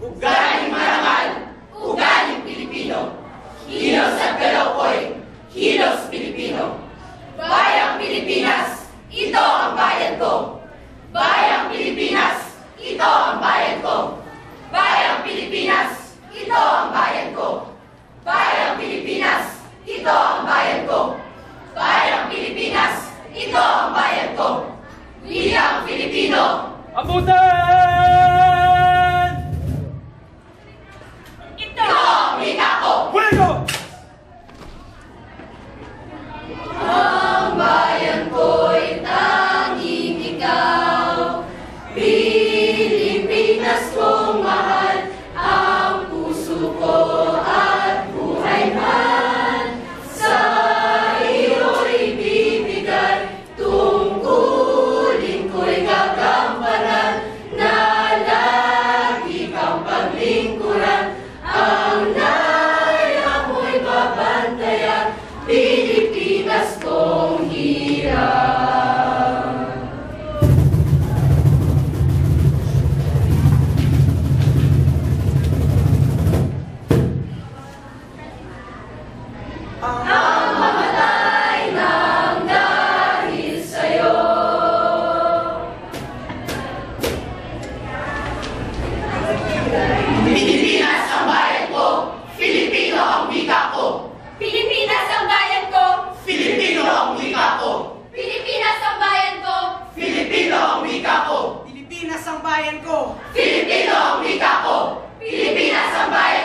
Ugaling marangal, ugaling Pilipino. Kilos at galaw ko'y kilos Pilipino. Bayang Pilipinas, ito ang bayan ko. Bayang Pilipinas, ito ang bayan ko. Bayang Pilipinas, ito ang bayan ko. Bayang Pilipinas, ito ang bayan ko. Bayang Pilipinas, ito ang bayan ko. Bilang Pilipino, abutan! ito ang wika ko. Fuego! Ang bayan ko'y tanging ikaw. Pilipinas kong mahal, ang puso ko at buhay man. Sa iyo'y bibigay, tungkulin ko'y gagampanan, na lagi kang paglingkuran. Ang naya mo'y babantayan, Pilipinas kong hirap. Ang mamatay ng dahil sa'yo. Pilipinas ang bayan ko, Filipino ang wika ko. Pilipinas ang bayan ko, Filipino ang wika ko. Pilipinas ang bayan ko, Filipino ang wika ko. Pilipinas ang bayan ko. Filipino ang wika ko. Pilipinas ang bayan